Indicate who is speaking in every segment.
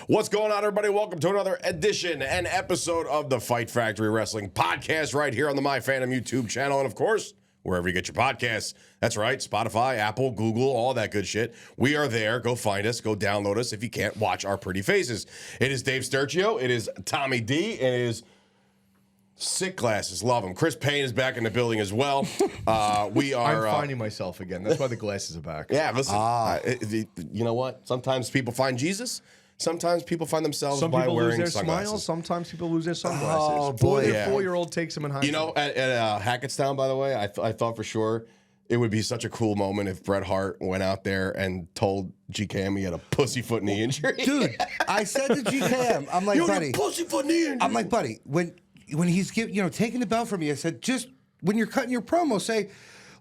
Speaker 1: What's going on, everybody? Welcome to another edition and episode of the Fight Factory Wrestling Podcast right here on the MyFandom YouTube channel. And, of course, wherever you get your podcasts. That's right, Spotify, Apple, Google, all that good shit. We are there. Go find us. Go download us if you can't watch our pretty faces. It is Dave Sturchio. It is Tommy Dee. It is sick glasses. Love them. Chris Payne is back in the building as well. We are.
Speaker 2: I'm finding myself again. That's why the glasses are back.
Speaker 1: Yeah, listen. You know what? Sometimes people find Jesus. Sometimes people find themselves
Speaker 2: Some
Speaker 1: by
Speaker 2: people
Speaker 1: wearing
Speaker 2: lose their
Speaker 1: sunglasses.
Speaker 2: smile. Sometimes people lose their sunglasses.
Speaker 1: Oh, boy,
Speaker 2: Their
Speaker 1: yeah.
Speaker 2: 4-year-old takes them in high
Speaker 1: You know, at Hackettstown, by the way, I thought for sure it would be such a cool moment if Bret Hart went out there and told GKM he had a pussyfoot knee injury.
Speaker 3: Dude, I said to GKM, I'm like, buddy,
Speaker 1: pussyfoot knee injury.
Speaker 3: I'm like, buddy, when he's taking the belt from me, I said, just when you're cutting your promo, say,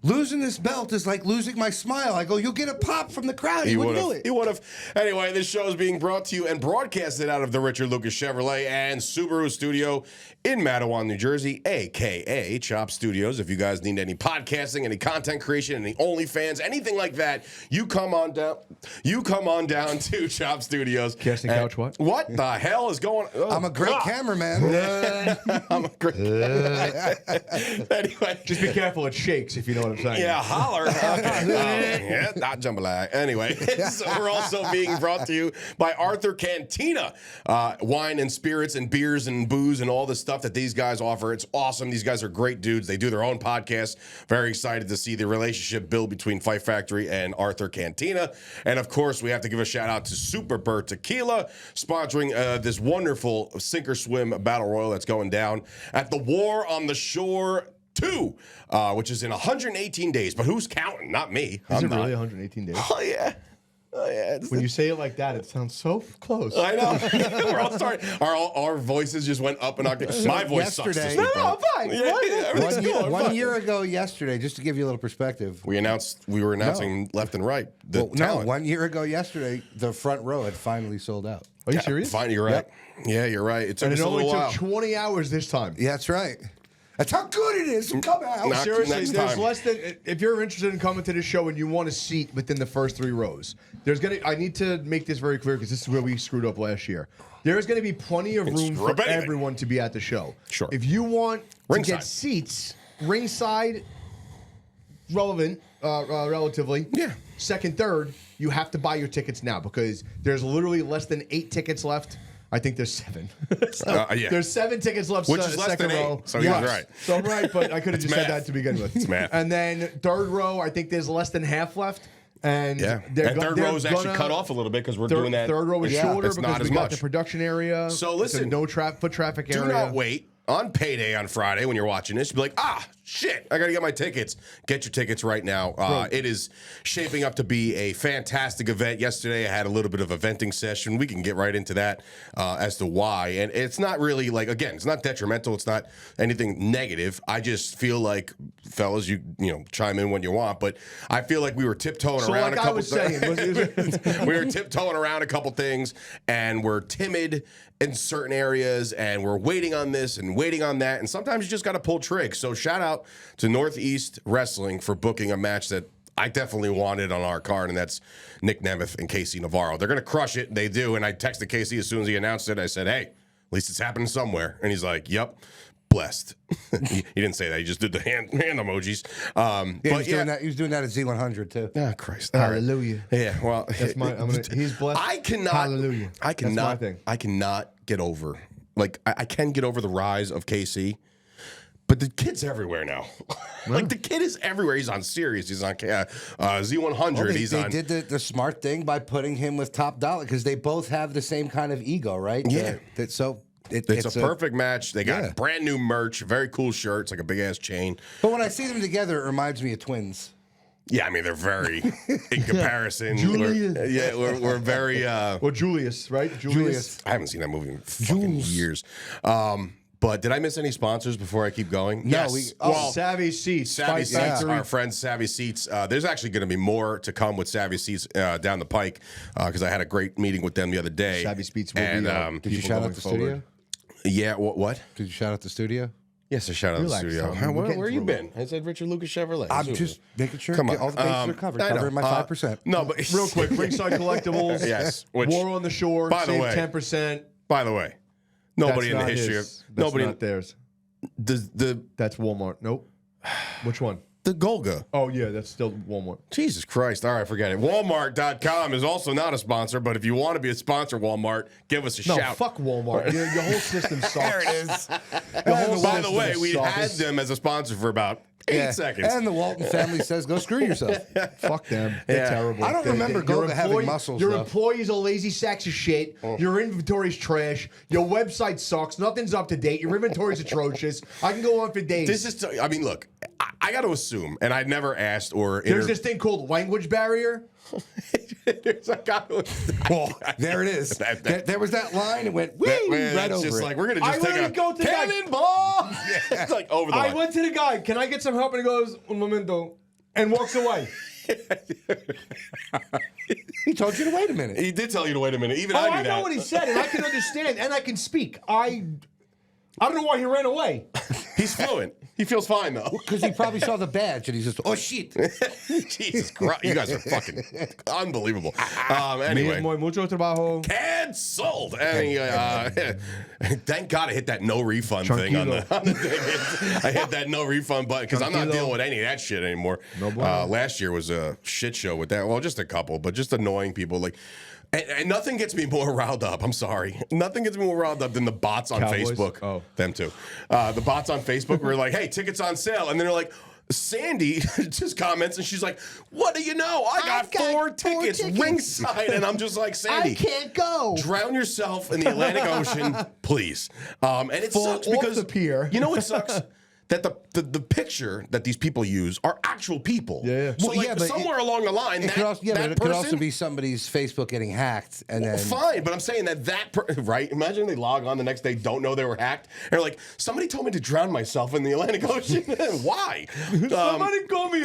Speaker 3: losing this belt is like losing my smile. I go, you'll get a pop from the crowd. He wouldn't do it.
Speaker 1: He would have. Anyway, this show is being brought to you and broadcasted out of the Richard Lucas Chevrolet and Subaru studio in Matawan, New Jersey, a.k.a. Chop Studios. If you guys need any podcasting, any content creation, any OnlyFans, anything like that, you come on down to Chop Studios.
Speaker 2: Casting couch, what?
Speaker 1: What the hell is going on? Oh,
Speaker 3: I'm a great cameraman.
Speaker 1: I'm a great Anyway.
Speaker 2: Just be careful. It shakes, if you know what I'm saying.
Speaker 1: Yeah, holler. Okay. Yeah, not jambalaya. Anyway, so we're also being brought to you by Arthur Cantina. Wine and spirits and beers and booze and all the stuff that these guys offer. It's awesome. These guys are great dudes. They do their own podcast. Very excited to see the relationship build between Fight Factory and Arthur Cantina. And, of course, we have to give a shout-out to Super Bird Tequila, sponsoring this wonderful Sink or Swim Battle Royal that's going down at the War on the Shore 2, which is in 118 days. But who's counting? Not me.
Speaker 2: Is
Speaker 1: I'm
Speaker 2: it
Speaker 1: not.
Speaker 2: really 118 days?
Speaker 1: Oh, yeah. Oh, yeah.
Speaker 2: When you say it like that, it sounds so close.
Speaker 1: I know. We're all starting. Our voices just went up and up. My voice sucks this
Speaker 3: yesterday-
Speaker 1: week.
Speaker 2: No, I'm fine.
Speaker 1: Yeah, everything's cool. I'm
Speaker 3: One
Speaker 1: fine.
Speaker 3: year ago yesterday, just to give you a little perspective.
Speaker 1: We were announcing left and right. The talent.
Speaker 3: 1 year ago yesterday, the front row had finally sold out.
Speaker 2: Are you serious?
Speaker 1: Fine, you're right. Yeah, you're right. It took
Speaker 2: And
Speaker 1: us
Speaker 2: it
Speaker 1: a
Speaker 2: only
Speaker 1: little
Speaker 2: took
Speaker 1: while.
Speaker 2: 20 hours this time.
Speaker 3: Yeah, that's right. That's how good it is. Come out.
Speaker 1: Not-
Speaker 2: Seriously,
Speaker 1: next
Speaker 2: there's
Speaker 1: time.
Speaker 2: less than, if you're interested in coming to the show and you want a seat within the first 3 rows, I need to make this very clear because this is where we screwed up last year. There's going to be plenty of room
Speaker 1: screw
Speaker 2: for
Speaker 1: up anyway.
Speaker 2: everyone to be at the show.
Speaker 1: Sure.
Speaker 2: If you want to
Speaker 1: Ringside.
Speaker 2: get seats, ringside, relatively.
Speaker 1: Yeah.
Speaker 2: Second, third, you have to buy your tickets now because there's literally less than 8 tickets left. I think there's 7.
Speaker 1: Yeah.
Speaker 2: There's 7 tickets left.
Speaker 1: Which is less
Speaker 2: second
Speaker 1: than 8,
Speaker 2: row.
Speaker 1: so he was right.
Speaker 2: So I'm right, but I could have just said
Speaker 1: math.
Speaker 2: that to begin with.
Speaker 1: It's math.
Speaker 2: And then third row, I think there's less than half left. And
Speaker 1: Yeah.
Speaker 2: they're
Speaker 1: And third
Speaker 2: they're
Speaker 1: row is actually
Speaker 2: gonna-
Speaker 1: cut off a little bit because we're doing that.
Speaker 2: Third row is shorter
Speaker 1: it's
Speaker 2: because
Speaker 1: not
Speaker 2: we
Speaker 1: as
Speaker 2: got
Speaker 1: much.
Speaker 2: the production area.
Speaker 1: So listen,
Speaker 2: no foot traffic
Speaker 1: Do
Speaker 2: area.
Speaker 1: not wait. On payday on Friday when you're watching this, you'll be like, shit, I got to get my tickets. Get your tickets right now. It is shaping up to be a fantastic event. Yesterday, I had a little bit of a venting session. We can get right into that as to why. And it's not really it's not detrimental. It's not anything negative. I just feel like, fellas, you chime in when you want, but I feel like we were tiptoeing around a couple things. We were tiptoeing around a couple things, and we're timid in certain areas, and we're waiting on this and waiting on that, and sometimes you just got to pull tricks. So shout out to Northeast Wrestling for booking a match that I definitely wanted on our card, and that's Nick Nemeth and Casey Navarro. They're going to crush it. They do, and I texted Casey as soon as he announced it. I said, hey, at least it's happening somewhere. And he's like, yep, blessed. He didn't say that. He just did the hand emojis.
Speaker 3: He was doing that at Z100, too.
Speaker 1: Oh, Christ. All right.
Speaker 2: Hallelujah.
Speaker 1: Yeah, well.
Speaker 2: That's he's blessed.
Speaker 1: I cannot.
Speaker 2: Hallelujah.
Speaker 1: I cannot.
Speaker 2: That's my thing.
Speaker 1: I cannot get over. I can get over the rise of KC, but the kid's everywhere now. The kid is everywhere. He's on Sirius. He's on Z100.
Speaker 3: Well,
Speaker 1: They
Speaker 3: did the smart thing by putting him with Top Dollar because they both have the same kind of ego, right?
Speaker 1: Yeah.
Speaker 3: It's
Speaker 1: a perfect match. They got
Speaker 3: Yeah.
Speaker 1: brand new merch, very cool shirts, like a big ass chain.
Speaker 3: But when I see them together, it reminds me of twins.
Speaker 1: Yeah, I mean they're very in comparison.
Speaker 2: Julius.
Speaker 1: We're very.
Speaker 2: Or Julius, right?
Speaker 3: Julius.
Speaker 1: I haven't seen that movie in fucking years. But did I miss any sponsors before I keep going?
Speaker 3: No,
Speaker 1: yes.
Speaker 2: Savvy Seats.
Speaker 1: Savvy
Speaker 2: Fight
Speaker 1: Seats,
Speaker 2: Factory.
Speaker 1: our friend Savvy Seats. There's actually going to be more to come with Savvy Seats down the pike because I had a great meeting with them the other day.
Speaker 2: Savvy Seats will
Speaker 1: and,
Speaker 2: be
Speaker 3: Did you shout out the studio?
Speaker 1: Yeah, what?
Speaker 3: Did you shout out the studio?
Speaker 1: Yes, a shout out to the
Speaker 2: Relax,
Speaker 1: studio.
Speaker 2: son. We're
Speaker 1: Where
Speaker 2: getting
Speaker 1: you
Speaker 2: through
Speaker 1: been? I said Richard Lucas Chevrolet.
Speaker 3: I'm
Speaker 1: Super.
Speaker 3: just making sure
Speaker 1: Come on.
Speaker 3: all the bases are covered.
Speaker 1: I know.
Speaker 3: Covering my 5%.
Speaker 1: No, but
Speaker 2: Real quick, Ringside Collectibles.
Speaker 1: Yes, which,
Speaker 2: War on the Shore.
Speaker 1: by the
Speaker 2: Save
Speaker 1: way,
Speaker 2: 10%.
Speaker 1: By the way, nobody
Speaker 2: That's
Speaker 1: in the
Speaker 2: not
Speaker 1: history
Speaker 2: his.
Speaker 1: of
Speaker 2: That's
Speaker 1: nobody
Speaker 2: not theirs.
Speaker 1: the
Speaker 2: That's Walmart. Nope. Which one?
Speaker 1: the Golga.
Speaker 2: Oh yeah, that's still Walmart.
Speaker 1: Jesus Christ. All right, forget it. Walmart.com is also not a sponsor, but if you want to be a sponsor, Walmart, give us a
Speaker 2: No,
Speaker 1: shout.
Speaker 2: fuck Walmart. Your whole system sucks.
Speaker 3: There it is.
Speaker 1: By the way, we
Speaker 2: sucks.
Speaker 1: had them as a sponsor for about 8 seconds.
Speaker 3: And the Walton family says, "Go screw yourself."
Speaker 2: Fuck them. They're terrible.
Speaker 3: I don't remember
Speaker 2: your
Speaker 3: Golga having muscles,
Speaker 2: Your
Speaker 3: though.
Speaker 2: employees are lazy sacks of shit. Your inventory's trash. Your website sucks. Nothing's up to date. Your inventory's atrocious. I can go on for days.
Speaker 1: This is, I mean, look, I got to assume, and I never asked or.
Speaker 2: There's this thing called language barrier.
Speaker 1: There's a guy who.
Speaker 3: Well, there it is. There was that line. It went whee,
Speaker 1: Man,
Speaker 3: right
Speaker 1: it's
Speaker 3: over
Speaker 1: just
Speaker 3: it.
Speaker 1: like, we're going to
Speaker 2: I
Speaker 1: just take
Speaker 2: literally
Speaker 1: a
Speaker 2: go to the guy-
Speaker 1: cannonball. It's like over the
Speaker 2: I
Speaker 1: line.
Speaker 2: went to the guy. Can I get some help? And he goes, un momento, and walks away.
Speaker 3: He told you to wait a minute.
Speaker 1: He did tell you to wait a minute. Even
Speaker 2: Oh,
Speaker 1: I knew
Speaker 2: I know
Speaker 1: that.
Speaker 2: what he said, and I can understand, and I can speak. I don't know why he ran away.
Speaker 1: He's fluent. He feels fine, though.
Speaker 3: Because he probably saw the badge and he's just, oh shit.
Speaker 1: Jesus Christ. You guys are fucking unbelievable. Anyway.
Speaker 2: Mucho trabajo.
Speaker 1: Canceled. Thank God I hit that no refund thing on the thing. I hit that no refund button because I'm not dealing with any of that shit anymore.
Speaker 2: No bueno.
Speaker 1: Last year was a shit show with that. Well, just a couple, but just annoying people. Like, and nothing gets me more riled up. I'm sorry. Nothing gets me more riled up than the bots on
Speaker 2: Cowboys?
Speaker 1: Facebook.
Speaker 2: Oh.
Speaker 1: Them too. The bots on Facebook were like, hey, tickets on sale. And then they're like, Sandy just comments and she's like, what do you know? I got four tickets ringside. And I'm just like, Sandy,
Speaker 2: I can't go.
Speaker 1: drown yourself in the Atlantic Ocean, please. And it
Speaker 2: Fall
Speaker 1: sucks
Speaker 2: off
Speaker 1: because
Speaker 2: the pier.
Speaker 1: you know what sucks? That the picture that these people use are actual people.
Speaker 2: Yeah.
Speaker 1: So
Speaker 3: Well,
Speaker 1: like,
Speaker 3: yeah, but
Speaker 1: somewhere along the line,
Speaker 3: It
Speaker 1: that,
Speaker 3: could also,
Speaker 1: that
Speaker 3: but it
Speaker 1: person,
Speaker 3: could also be somebody's Facebook getting hacked, and then
Speaker 1: fine, but I'm saying right? Imagine they log on the next day, don't know they were hacked, and they're like, somebody told me to drown myself in the Atlantic Ocean. Why?
Speaker 2: Somebody call me.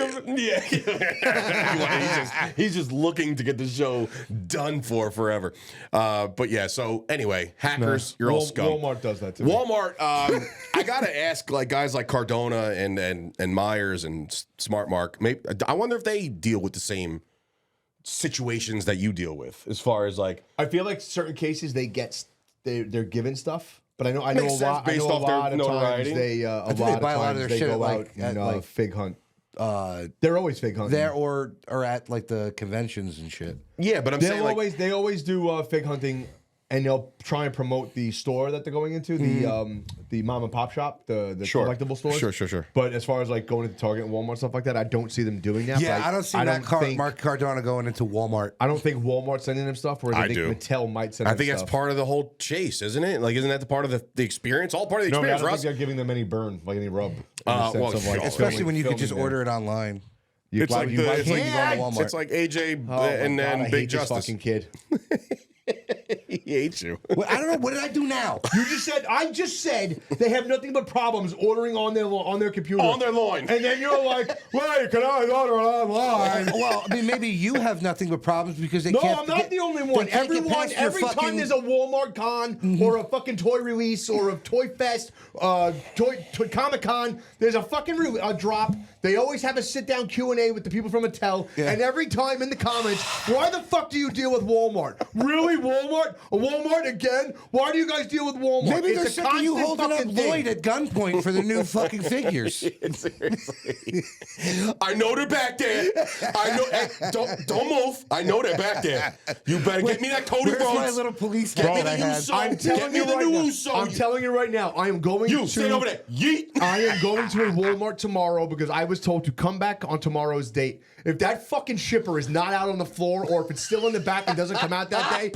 Speaker 1: He's just looking to get the show done forever. But yeah, so anyway, hackers, you're all scum.
Speaker 2: Walmart does that to me.
Speaker 1: Walmart, I gotta ask, like guys like Cardona and Myers and Smart Mark. Maybe I wonder if they deal with the same situations that you deal with, as far as like
Speaker 2: I feel like certain cases they're given stuff, but I know
Speaker 1: Makes
Speaker 2: a
Speaker 1: sense
Speaker 2: lot.
Speaker 1: based
Speaker 2: I know
Speaker 1: off
Speaker 2: a
Speaker 1: their
Speaker 2: lot of
Speaker 1: notoriety.
Speaker 2: times they
Speaker 3: they buy a lot of their shit
Speaker 2: go
Speaker 3: at, like,
Speaker 2: out
Speaker 3: at,
Speaker 2: and
Speaker 3: like,
Speaker 2: fig hunt. They're always fig hunting.
Speaker 3: there or at like the conventions and shit.
Speaker 1: yeah, but I'm saying like
Speaker 2: they always do fig hunting, and they'll try and promote the store that they're going into, the mom and pop shop, the
Speaker 1: Sure.
Speaker 2: collectible stores.
Speaker 1: Sure.
Speaker 2: But as far as like going into Target and Walmart stuff like that, I don't see them doing that.
Speaker 3: Yeah,
Speaker 2: But
Speaker 3: I don't see Mark Cardona going into Walmart.
Speaker 2: I don't think Walmart's sending them stuff, whereas I think
Speaker 1: do.
Speaker 2: Mattel might send
Speaker 1: I
Speaker 2: them
Speaker 1: think
Speaker 2: stuff.
Speaker 1: that's part of the whole chase, isn't it? Like, isn't that the part of the experience? All part of the
Speaker 2: No, I
Speaker 1: experience
Speaker 2: don't
Speaker 1: for
Speaker 2: think
Speaker 1: us.
Speaker 2: they're giving them any burn, like any rub.
Speaker 1: Well,
Speaker 3: Especially when you could just order it online.
Speaker 1: It's like
Speaker 3: it's like you go to Walmart.
Speaker 1: It's like AJ
Speaker 2: Oh my
Speaker 1: and
Speaker 2: God, I
Speaker 1: then
Speaker 2: hate
Speaker 1: Big
Speaker 2: this
Speaker 1: Justice.
Speaker 2: fucking kid.
Speaker 1: He hates you.
Speaker 3: I don't know. What did I do now?
Speaker 2: I just said they have nothing but problems ordering on their computer.
Speaker 1: On their line.
Speaker 2: And then you're like, well, you can always order it online.
Speaker 3: Well, I mean, maybe you have nothing but problems because they
Speaker 2: No,
Speaker 3: can't.
Speaker 2: I'm not the only one.
Speaker 3: they can't get
Speaker 2: Everyone,
Speaker 3: past your
Speaker 2: every time
Speaker 3: fucking-
Speaker 2: there's a Walmart con or a fucking toy release or a toy fest, toy Comic Con, there's a fucking drop. They always have a sit down Q&A with the people from Mattel, and every time in the comments, why the fuck do you deal with Walmart? Really, Walmart? Walmart again? Why do you guys deal with Walmart?
Speaker 3: Maybe they're
Speaker 2: It's a
Speaker 3: sick of you
Speaker 2: constant
Speaker 3: holding up
Speaker 2: fucking thing.
Speaker 3: Lloyd at gunpoint for the new fucking figures.
Speaker 1: Seriously. I know they're back there. I know. Hey, don't move. I know they're back there. You better get me that Cody
Speaker 3: Where's my
Speaker 1: Rhodes.
Speaker 3: little police
Speaker 1: Get
Speaker 3: cat
Speaker 1: me
Speaker 3: that I
Speaker 1: the
Speaker 3: had?
Speaker 1: Uso.
Speaker 2: I'm
Speaker 1: Get
Speaker 2: telling
Speaker 1: me
Speaker 2: you
Speaker 1: the
Speaker 2: right
Speaker 1: new
Speaker 2: now.
Speaker 1: Uso.
Speaker 2: I'm telling you right now. I am going
Speaker 1: You
Speaker 2: to
Speaker 1: stay over there. Yeet.
Speaker 2: I am going to a Walmart tomorrow because I was told to come back on tomorrow's date. If that fucking shipper is not out on the floor or if it's still in the back and doesn't come out that day,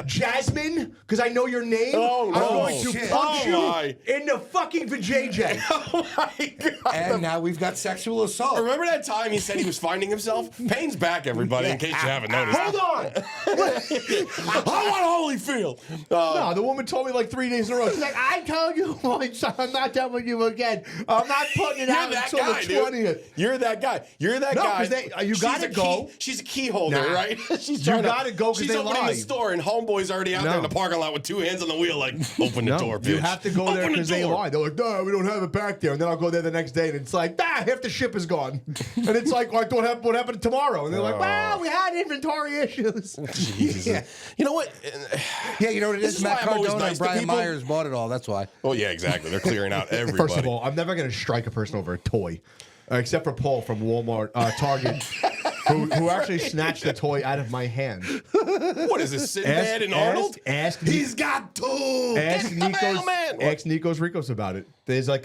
Speaker 2: Jasmine, because I know your name,
Speaker 1: Oh,
Speaker 2: I'm
Speaker 1: no.
Speaker 2: going to
Speaker 3: Shit.
Speaker 2: punch
Speaker 1: Oh, my.
Speaker 2: you in the fucking vajayjay.
Speaker 1: Oh my God.
Speaker 3: And now we've got sexual assault.
Speaker 1: Remember that time he said he was finding himself? Payne's back, everybody, in case you haven't noticed.
Speaker 2: Hold on.
Speaker 1: I want Holyfield.
Speaker 2: No, the woman told me like 3 days in a row. She's like, I told you once, I'm not telling you again. I'm not putting it
Speaker 1: You're
Speaker 2: out
Speaker 1: that
Speaker 2: until
Speaker 1: guy,
Speaker 2: the 20th.
Speaker 1: dude. You're that guy. You're that
Speaker 2: No,
Speaker 1: guy.
Speaker 2: 'cause you
Speaker 1: She's
Speaker 2: gotta
Speaker 1: a
Speaker 2: go.
Speaker 1: She's a key holder,
Speaker 2: Nah.
Speaker 1: right? She's
Speaker 2: You
Speaker 1: trying
Speaker 2: gotta go 'cause
Speaker 1: She's
Speaker 2: they
Speaker 1: opening
Speaker 2: lie.
Speaker 1: the store, and homeboys already out there in the parking lot with 2 hands on the wheel, like, open the door, bitch.
Speaker 2: You have to go there because they lie. They're like, no, we don't have it back there. And then I'll go there the next day, and it's like, half the ship is gone. And it's like, what happened tomorrow? And they're like, well, we had inventory issues.
Speaker 1: Jesus. Yeah. You know what?
Speaker 3: Yeah, you know what it is? Matt Cardona
Speaker 1: nice
Speaker 3: and Brian Myers bought it all. That's why.
Speaker 1: Oh, yeah, exactly. They're clearing out everybody.
Speaker 2: First of all, I'm never going to strike a person over a toy. Except for Paul from Walmart, Target, who actually snatched the toy out of my hand.
Speaker 1: What is this, Sinbad and Arnold?
Speaker 3: He's got two.
Speaker 2: Ask Nico's Ricos about it. There's like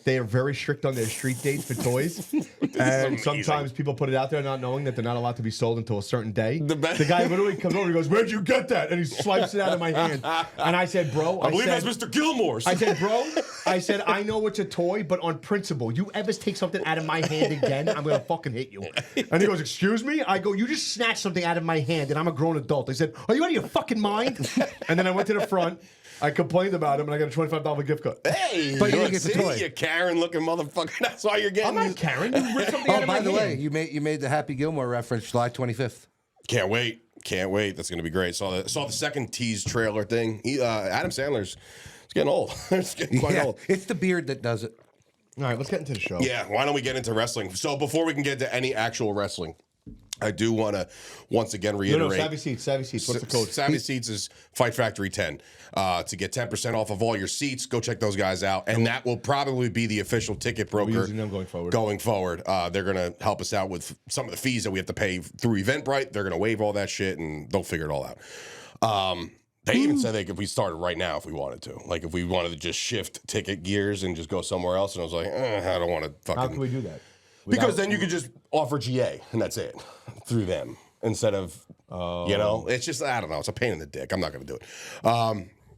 Speaker 2: they are very strict on their street dates for toys, and sometimes people put it out there not knowing that they're not allowed to be sold until a certain day. The guy literally comes over and goes, "Where'd you get that?" And he swipes it out of my hand. And I said, "Bro,
Speaker 1: I believe that's Mr. Gilmore's."
Speaker 2: I said, "Bro, I know it's a toy, but on principle, you ever take something out of my hand again, I'm gonna fucking hit you." And he goes, "Excuse me?" I go, "You just snatched something out of my hand, and I'm a grown adult." I said, "Are you out of your fucking mind?" And then I went to the front. I complained about him, and I got a $25 gift card.
Speaker 1: Hey, but you didn't get the toy. You Karen-looking motherfucker. That's why you're getting.
Speaker 2: I'm not Karen. You ripped something out of my hand.
Speaker 3: By the way, you made the Happy Gilmore reference July 25th.
Speaker 1: Can't wait. That's going to be great. Saw the second tease trailer thing. Adam Sandler's getting old. It's getting quite old.
Speaker 3: It's the beard that does it.
Speaker 2: All right, let's get into the show.
Speaker 1: Yeah, why don't we get into wrestling? So before we can get to any actual wrestling, I do want to once again reiterate.
Speaker 2: No, Savvy Seats. What's the code?
Speaker 1: Savvy Seats is Fight Factory 10. To get 10% off of all your seats, go check those guys out. And that will probably be the official ticket broker.
Speaker 2: We're using them going forward.
Speaker 1: They're going to help us out with some of the fees that we have to pay through Eventbrite. They're going to waive all that shit, and they'll figure it all out. They even said if we started right now if we wanted to. Like if we wanted to just shift ticket gears and just go somewhere else. And I was like, I don't want to fucking...
Speaker 2: How can we do that?
Speaker 1: Because then you could just offer GA, and that's it, through them, instead of, it's just, I don't know, it's a pain in the dick. I'm not going to do it.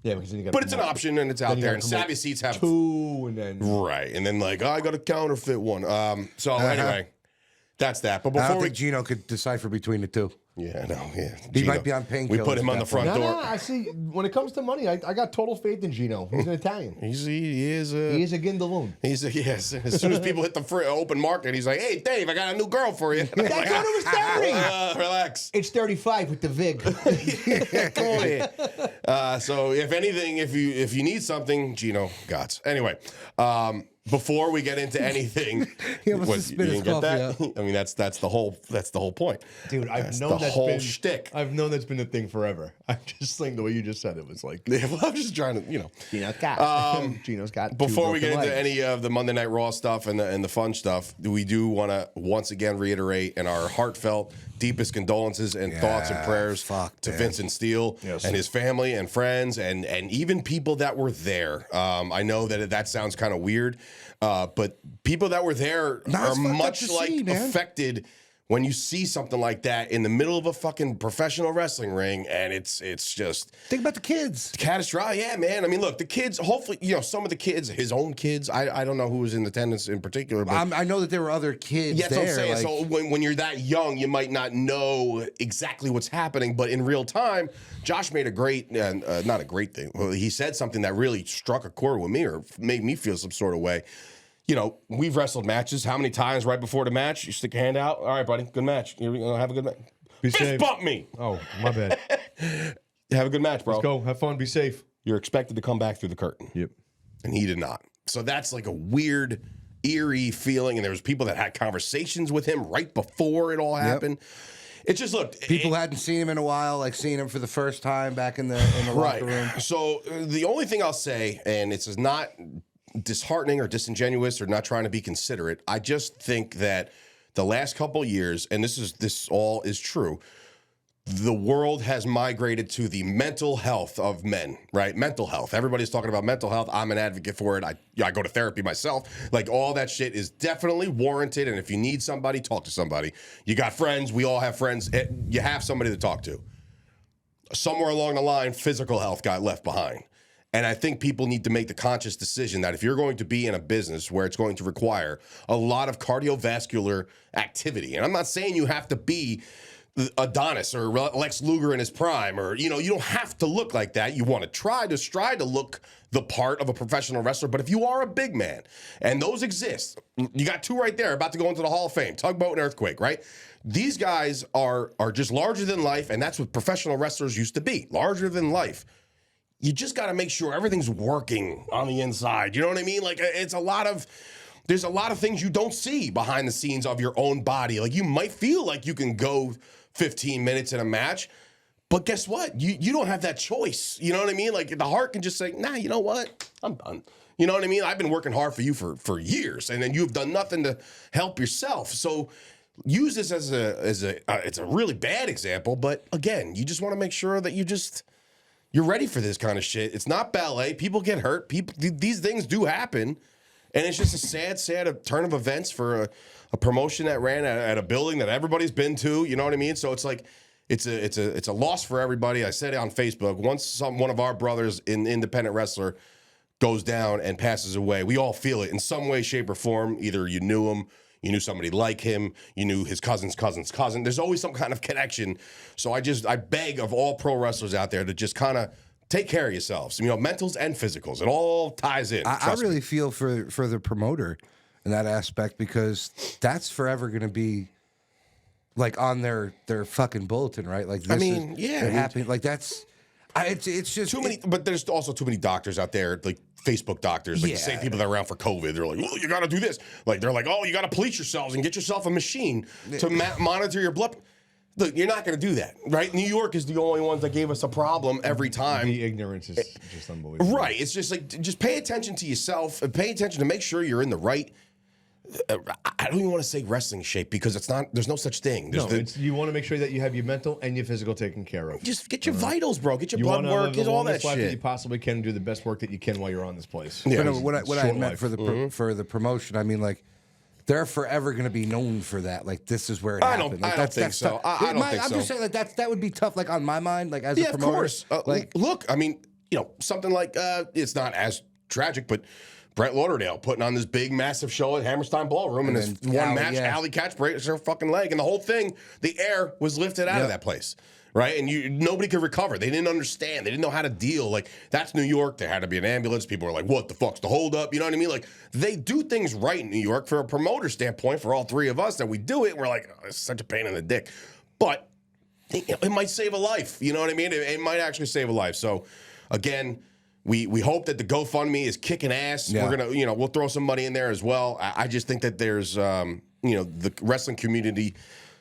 Speaker 2: Yeah, because then you got.
Speaker 1: But it's an option, and it's out there, and Savvy Seats have...
Speaker 2: two, and then...
Speaker 1: Right, and then I got a counterfeit one. Anyway, that's that. But before
Speaker 3: I don't think Gino could decipher between the two.
Speaker 1: Yeah, no, yeah.
Speaker 3: He might be on painkillers.
Speaker 1: We put him on the front door.
Speaker 2: No, I see. When it comes to money, I got total faith in Gino. He's an Italian.
Speaker 1: He is a
Speaker 2: Gindaloon.
Speaker 1: Yes. As soon as people hit the open market, he's like, "Hey, Dave, I got a new girl for you."
Speaker 2: That's what it was 30.
Speaker 1: Relax.
Speaker 2: It's 35 with the VIG.
Speaker 1: Come on here. So if anything, if you need something, Gino Gotts. Anyway, before we get into anything,
Speaker 3: he almost just spit his coffee out.
Speaker 1: I mean, that's the whole point,
Speaker 2: dude.
Speaker 1: I've known the whole shtick.
Speaker 2: I've known that's been a thing forever. I'm just saying the way you just said it was like.
Speaker 1: Yeah, well, I'm just trying to,
Speaker 2: Gino's got.
Speaker 1: Before we get into any of the Monday Night Raw stuff and the fun stuff, we do want to once again reiterate in our heartfelt, deepest condolences and thoughts and prayers to Vincent Steele and his family and friends and even people that were there. I know that sounds kind of weird. But people that were there are much affected when you see something like that in the middle of a fucking professional wrestling ring, and it's just
Speaker 3: think about the kids.
Speaker 1: Catastrophic, yeah, man. I mean, look, the kids. Hopefully, some of the kids, his own kids. I don't know who was in attendance in particular, but
Speaker 3: I know that there were other kids.
Speaker 1: Yeah, that's what I'm saying. So when you're that young, you might not know exactly what's happening, but in real time, Josh made a great, not a great thing. Well, he said something that really struck a chord with me or made me feel some sort of way. We've wrestled matches. How many times right before the match, you stick your hand out? All right, buddy, good match. You're going to have a good match. Fist bump me.
Speaker 2: Oh, my bad.
Speaker 1: Have a good match, bro.
Speaker 2: Let's go. Have fun. Be safe.
Speaker 1: You're expected to come back through the curtain.
Speaker 2: Yep.
Speaker 1: And he did not. So that's like a weird, eerie feeling. And there was people that had conversations with him right before it all happened. It just looked...
Speaker 3: People hadn't seen him in a while, like seeing him for the first time back in the locker room.
Speaker 1: So the only thing I'll say, and it's not disheartening or disingenuous or not trying to be considerate, I just think that the last couple of years, and this all is true, the world has migrated to the mental health of men, right? Mental health. Everybody's talking about mental health. I'm an advocate for it. I go to therapy myself. Like, all that shit is definitely warranted, and if you need somebody, talk to somebody. You got friends. We all have friends. You have somebody to talk to. Somewhere along the line, physical health got left behind. And I think people need to make the conscious decision that if you're going to be in a business where it's going to require a lot of cardiovascular activity, and I'm not saying you have to be Adonis or Lex Luger in his prime, or you don't have to look like that. You want to strive to look the part of a professional wrestler. But if you are a big man, and those exist, you got two right there about to go into the Hall of Fame, Tugboat and Earthquake, right? These guys are just larger than life, and that's what professional wrestlers used to be, larger than life. You just got to make sure everything's working on the inside. You know what I mean? Like there's a lot of things you don't see behind the scenes of your own body. Like you might feel like you can go 15 minutes in a match, but guess what? You don't have that choice. You know what I mean? Like the heart can just say, nah, you know what? I'm done. You know what I mean? I've been working hard for you for years, and then you've done nothing to help yourself. So use this as it's a really bad example, but again, you just want to make sure that you're ready for this kind of shit. It's not ballet. People get hurt. These things do happen, and it's just a sad turn of events for a promotion that ran at a building that everybody's been to. You know what I mean? So it's like it's a loss for everybody. I said it on Facebook. Once one of our brothers in independent wrestler goes down and passes away, we all feel it in some way, shape, or form. Either you knew him, you knew somebody like him, you knew his cousin's cousin's cousin. There's always some kind of connection. So I beg of all pro wrestlers out there to just kind of take care of yourselves. Mentals and physicals. It all ties in.
Speaker 3: I really feel for the promoter in that aspect, because that's forever going to be like on their fucking bulletin, right? Like this it happened. Like that's it's just
Speaker 1: too many. But there's also too many doctors out there, like Facebook doctors, like the same people that are around for COVID. They're like, you got to do this. Like they're like, you got to police yourselves and get yourself a machine to monitor your blood. Look, you're not going to do that, right? New York is the only ones that gave us a problem every time.
Speaker 2: The ignorance is just unbelievable.
Speaker 1: Right. It's just like, just pay attention to yourself and pay attention to make sure you're in the right. I don't even want to say wrestling shape, because it's not. There's no such thing.
Speaker 2: You want to make sure that you have your mental and your physical taken care of.
Speaker 1: Just get your vitals, bro. Get your blood work. Get all that shit.
Speaker 2: That you possibly can, do the best work that you can while you're on this place.
Speaker 3: Yeah. But what I meant for the promotion, I mean, like, they're forever going to be known for that. Like, this is where it happened.
Speaker 1: I don't think so.
Speaker 3: I'm just saying, like, that would be tough. Like on my mind, like as a promoter.
Speaker 1: Of course. Look, I mean, something like it's not as tragic, but Brett Lauderdale putting on this big, massive show at Hammerstein Ballroom, and this one match, Allie Katz breaks her fucking leg, and the whole thing, the air was lifted out of that place, right? And nobody could recover. They didn't understand. They didn't know how to deal. Like, that's New York. There had to be an ambulance. People were like, what the fuck's the holdup? You know what I mean? Like, they do things right in New York from a promoter standpoint for all three of us that we do it. We're like, it's such a pain in the dick. But it might save a life. You know what I mean? It might actually save a life. So, again, we hope that the GoFundMe is kicking ass. Yeah. We're gonna, we'll throw some money in there as well. I just think that there's, the wrestling community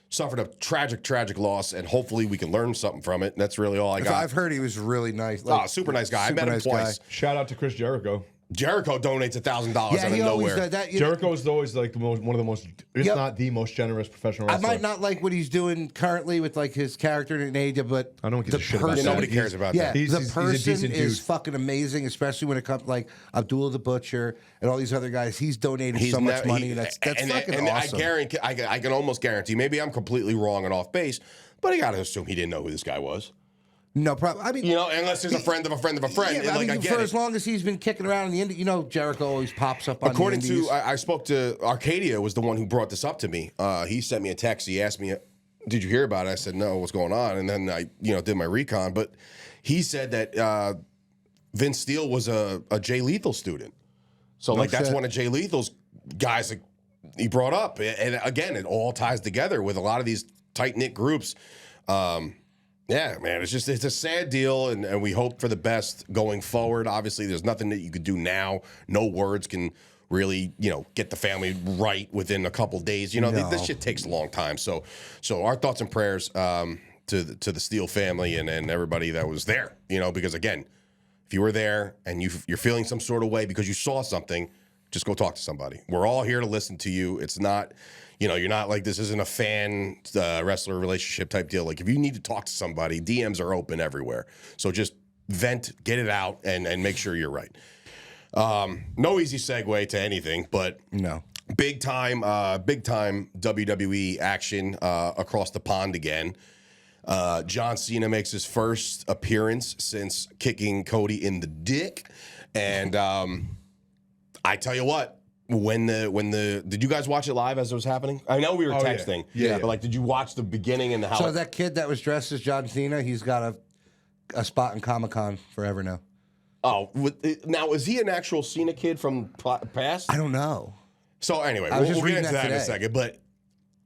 Speaker 1: suffered a tragic loss, and hopefully we can learn something from it. That's really all I got.
Speaker 3: I've heard he was really nice.
Speaker 1: Super nice guy. I met him twice.
Speaker 2: Shout out to Chris Jericho.
Speaker 1: Jericho donates $1,000 out of nowhere.
Speaker 2: Jericho is always like one of the most, if not the most generous professional wrestler.
Speaker 3: I might not like what he's doing currently with like his character in AEW, but
Speaker 2: I don't give a shit about that.
Speaker 1: Nobody cares about that.
Speaker 3: The person is fucking amazing, especially when it comes like Abdullah the Butcher and all these other guys. He's donated so much money. That's fucking awesome.
Speaker 1: I can almost guarantee. Maybe I'm completely wrong and off base, but I got to assume he didn't know who this guy was.
Speaker 3: No problem. I mean,
Speaker 1: unless there's a friend of a friend of a friend.
Speaker 3: Yeah, I get as long as he's been kicking around in the Indie, Jericho always pops up on
Speaker 1: According
Speaker 3: the Indies.
Speaker 1: to, I spoke to Arcadia, was the one who brought this up to me. He sent me a text. He asked me, did you hear about it? I said, no, what's going on? And then I, did my recon. But he said that Vince Steele was a Jay Lethal student. So, that's one of Jay Lethal's guys that he brought up. And again, it all ties together with a lot of these tight-knit groups. Yeah, man, it's a sad deal, and we hope for the best going forward. Obviously, there's nothing that you could do now. No words can really, get the family right within a couple days. This shit takes a long time. So our thoughts and prayers to the Steele family and everybody that was there. Because again, if you were there and you're feeling some sort of way because you saw something, just go talk to somebody. We're all here to listen to you. It's not. You're not like, this isn't a fan wrestler relationship type deal. Like, if you need to talk to somebody, DMs are open everywhere. So just vent, get it out, and make sure you're right. No easy segue to anything, but
Speaker 3: no.
Speaker 1: Big time WWE action across the pond again. John Cena makes his first appearance since kicking Cody in the dick. And I tell you what, did you guys watch it live as it was happening? I know we were texting.
Speaker 2: Yeah.
Speaker 1: But like, did you watch the beginning and the how?
Speaker 3: So that kid that was dressed as John Cena, he's got a spot in Comic-Con forever now.
Speaker 1: Oh, now is he an actual Cena kid from past?
Speaker 3: I don't know.
Speaker 1: So anyway,
Speaker 3: I was
Speaker 1: we'll
Speaker 3: just
Speaker 1: get
Speaker 3: reading
Speaker 1: into that in a
Speaker 3: today.
Speaker 1: second. But